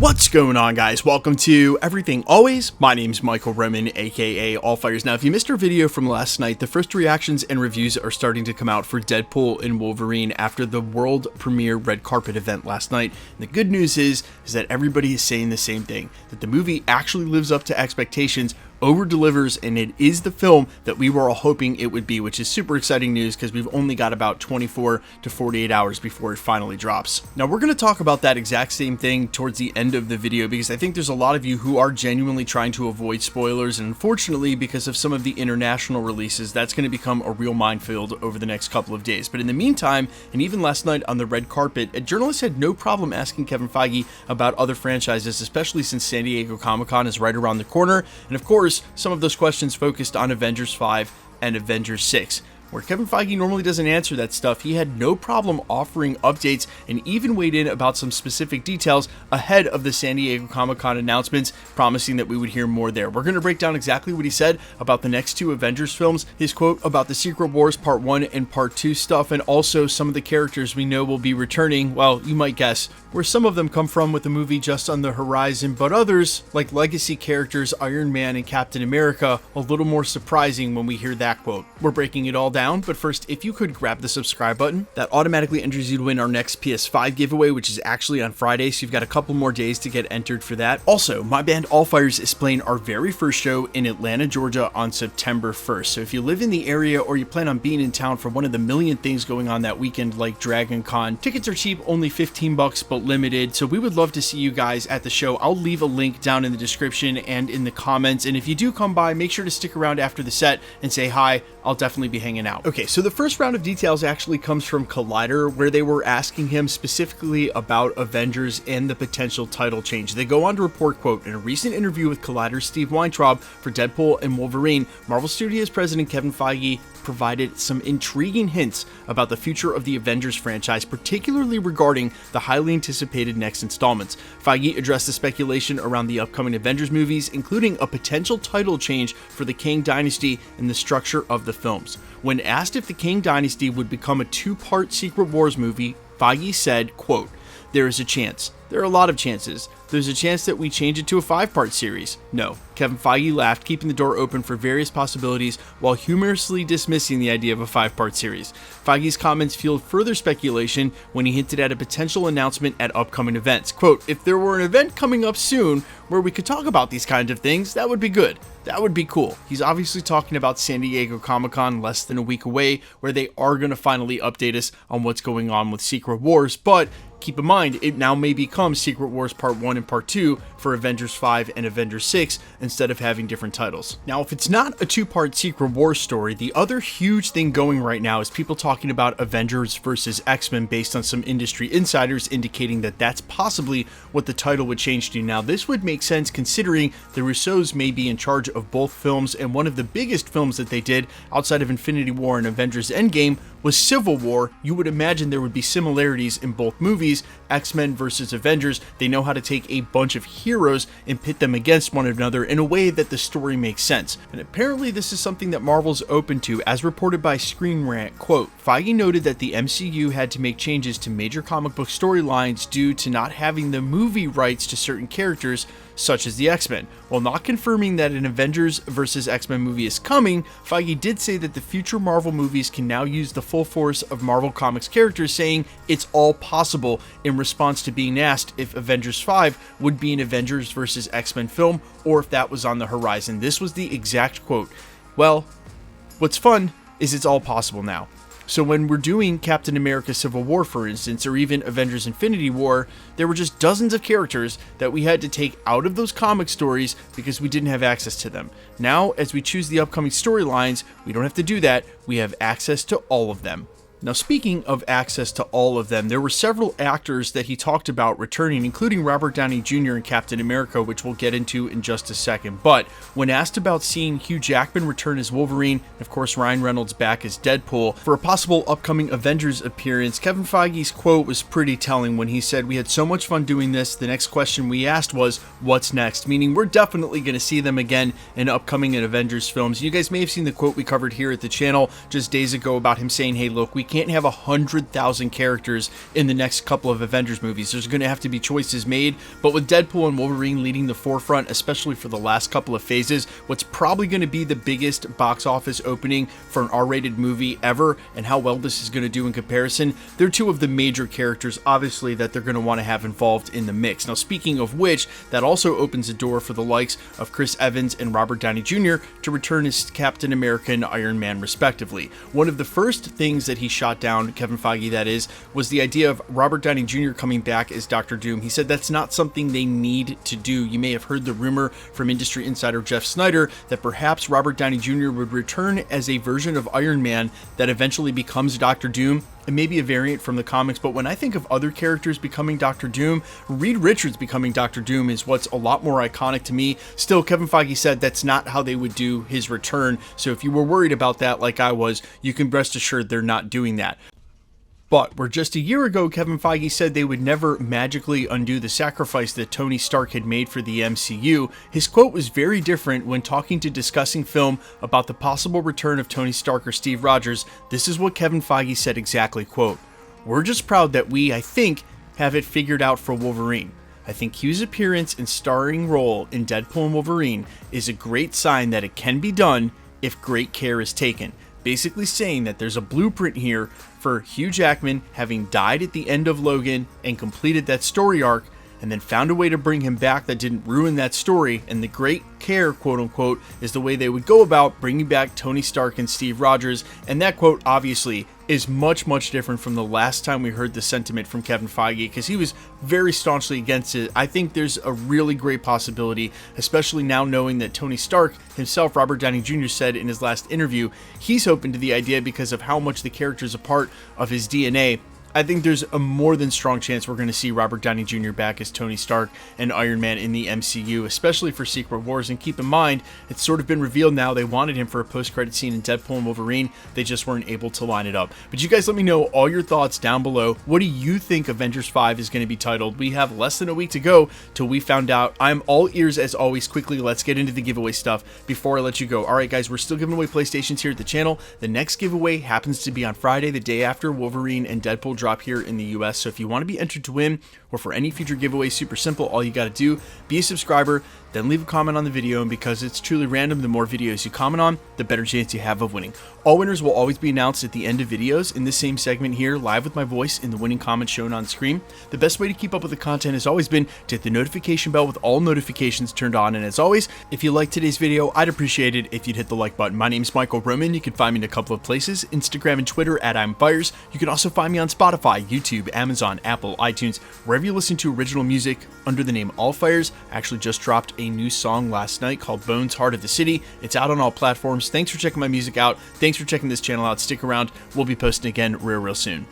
What's going on, guys? Welcome to Everything Always. My name's Michael Roman, aka Allfires. Now, if you missed our video from last night, the first reactions and reviews are starting to come out for Deadpool and Wolverine after the world premiere red carpet event last night. And the good news is that everybody is saying the same thing, that the movie actually lives up to expectations, over-delivers, and it is the film that we were all hoping it would be, which is super exciting news because we've only got about 24 to 48 hours before it finally drops. Now, we're going to talk about that exact same thing towards the end of the video because I think there's a lot of you who are genuinely trying to avoid spoilers, and unfortunately, because of some of the international releases, that's going to become a real minefield over the next couple of days. But in the meantime, and even last night on the red carpet, a journalist had no problem asking Kevin Feige about other franchises, especially since San Diego Comic-Con is right around the corner, and of course, some of those questions focused on Avengers 5 and Avengers 6. Where Kevin Feige normally doesn't answer that stuff, he had no problem offering updates and even weighed in about some specific details ahead of the San Diego Comic-Con announcements, promising that we would hear more there. We're going to break down exactly what he said about the next two Avengers films, his quote about the Secret Wars Part 1 and Part 2 stuff, and also some of the characters we know will be returning. Well, you might guess where some of them come from with the movie just on the horizon, but others, like legacy characters Iron Man and Captain America, a little more surprising when we hear that quote. We're breaking it all down, but first, if you could grab the subscribe button, that automatically enters you to win our next PS5 giveaway, which is actually on Friday, so you've got a couple more days to get entered for that. Also, my band Allfires is playing our very first show in Atlanta, Georgia on September 1st, so if you live in the area or you plan on being in town for one of the million things going on that weekend like Dragon Con, tickets are cheap, only 15 bucks, but limited, so we would love to see you guys at the show. I'll leave a link down in the description and in the comments, and if you do come by, make sure to stick around after the set and say hi. I'll definitely be hanging out. Okay, so the first round of details actually comes from Collider, where they were asking him specifically about Avengers and the potential title change. They go on to report, quote, in a recent interview with Collider's Steve Weintraub for Deadpool and Wolverine, Marvel Studios president Kevin Feige provided some intriguing hints about the future of the Avengers franchise, particularly regarding the highly anticipated next installments. Feige addressed the speculation around the upcoming Avengers movies, including a potential title change for the Kang Dynasty and the structure of the films. When asked if the Kang Dynasty would become a two-part Secret Wars movie, Feige said, quote, "There is a chance. There are a lot of chances. There's a chance that we change it to a 5-part series. No." Kevin Feige laughed, keeping the door open for various possibilities while humorously dismissing the idea of a 5-part series. Feige's comments fueled further speculation when he hinted at a potential announcement at upcoming events. Quote, "If there were an event coming up soon where we could talk about these kinds of things, that would be good. That would be cool." He's obviously talking about San Diego Comic-Con less than a week away, where they are going to finally update us on what's going on with Secret Wars, but keep in mind, it now may become Secret Wars Part 1 and Part 2 for Avengers 5 and Avengers 6 instead of having different titles. Now, if it's not a 2-part Secret Wars story, the other huge thing going right now is people talking about Avengers versus X-Men based on some industry insiders indicating that that's possibly what the title would change to. Now, this would make sense considering the Russos may be in charge of both films, and one of the biggest films that they did outside of Infinity War and Avengers Endgame was Civil War. You would imagine there would be similarities in both movies. X-Men versus Avengers, they know how to take a bunch of heroes and pit them against one another in a way that the story makes sense. And apparently this is something that Marvel's open to, as reported by Screen Rant. Quote, "Feige noted that the MCU had to make changes to major comic book storylines due to not having the movie rights to certain characters such as the X-Men. While not confirming that an Avengers vs. X-Men movie is coming, Feige did say that the future Marvel movies can now use the full force of Marvel Comics characters, saying it's all possible, in response to being asked if Avengers 5 would be an Avengers vs. X-Men film or if that was on the horizon. This was the exact quote. Well, what's fun is it's all possible now. So when we're doing Captain America Civil War, for instance, or even Avengers Infinity War, there were just dozens of characters that we had to take out of those comic stories because we didn't have access to them. Now, as we choose the upcoming storylines, we don't have to do that. We have access to all of them. Now, speaking of access to all of them, there were several actors that he talked about returning, including Robert Downey Jr. in Captain America, which we'll get into in just a second. But when asked about seeing Hugh Jackman return as Wolverine, and of course Ryan Reynolds back as Deadpool, for a possible upcoming Avengers appearance, Kevin Feige's quote was pretty telling when he said, "We had so much fun doing this. The next question we asked was, what's next?" Meaning we're definitely going to see them again in upcoming Avengers films. You guys may have seen the quote we covered here at the channel just days ago about him saying, "Hey, look, we can't have 100,000 characters in the next couple of Avengers movies. There's going to have to be choices made, but with Deadpool and Wolverine leading the forefront, especially for the last couple of phases, what's probably going to be the biggest box office opening for an R-rated movie ever, and how well this is going to do in comparison, they're two of the major characters, obviously, that they're going to want to have involved in the mix. Now, speaking of which, that also opens the door for the likes of Chris Evans and Robert Downey Jr. to return as Captain America and Iron Man, respectively. One of the first things that he shot down, Kevin Feige that is, was the idea of Robert Downey Jr. coming back as Dr. Doom. He said that's not something they need to do. You may have heard the rumor from industry insider Jeff Snyder that perhaps Robert Downey Jr. would return as a version of Iron Man that eventually becomes Dr. Doom. It may be a variant from the comics, but when I think of other characters becoming Dr. Doom, Reed Richards becoming Dr. Doom is what's a lot more iconic to me. Still, Kevin Feige said that's not how they would do his return, so if you were worried about that like I was, you can rest assured they're not doing that. But where just a year ago, Kevin Feige said they would never magically undo the sacrifice that Tony Stark had made for the MCU, his quote was very different when talking to Discussing Film about the possible return of Tony Stark or Steve Rogers. This is what Kevin Feige said exactly, quote, "We're just proud that we, I think, have it figured out for Wolverine. I think Hugh's appearance and starring role in Deadpool and Wolverine is a great sign that it can be done if great care is taken." Basically saying that there's a blueprint here for Hugh Jackman having died at the end of Logan and completed that story arc, and then found a way to bring him back that didn't ruin that story, and the great care, quote unquote, is the way they would go about bringing back Tony Stark and Steve Rogers, and that quote obviously is much different from the last time we heard the sentiment from Kevin Feige, because he was very staunchly against it. I think there's a really great possibility, especially now knowing that Tony Stark himself, Robert Downey Jr., said in his last interview, he's open to the idea because of how much the character is a part of his DNA. I think there's a more than strong chance we're going to see Robert Downey Jr. back as Tony Stark and Iron Man in the MCU, especially for Secret Wars. And keep in mind, it's sort of been revealed now they wanted him for a post-credit scene in Deadpool and Wolverine. They just weren't able to line it up. But you guys let me know all your thoughts down below. What do you think Avengers 5 is going to be titled? We have less than a week to go till we found out. I'm all ears as always. Quickly, let's get into the giveaway stuff before I let you go. All right, guys, we're still giving away PlayStations here at the channel. The next giveaway happens to be on Friday, the day after Wolverine and Deadpool drop here in the US. So if you want to be entered to win or for any future giveaways, super simple. All you got to do, be a subscriber, then leave a comment on the video, and because it's truly random, the more videos you comment on, the better chance you have of winning. All winners will always be announced at the end of videos in this same segment here, live with my voice in the winning comments shown on screen. The best way to keep up with the content has always been to hit the notification bell with all notifications turned on, and as always, if you liked today's video, I'd appreciate it if you'd hit the like button. My name's Michael Roman. You can find me in a couple of places, Instagram and Twitter at I'mFires. You can also find me on Spotify, YouTube, Amazon, Apple, iTunes, wherever you listen to original music under the name All Fires. I actually just dropped a new song last night called Bones, Heart of the City. It's out on all platforms. Thanks for checking my music out. Thanks for checking this channel out. Stick around. We'll be posting again real soon.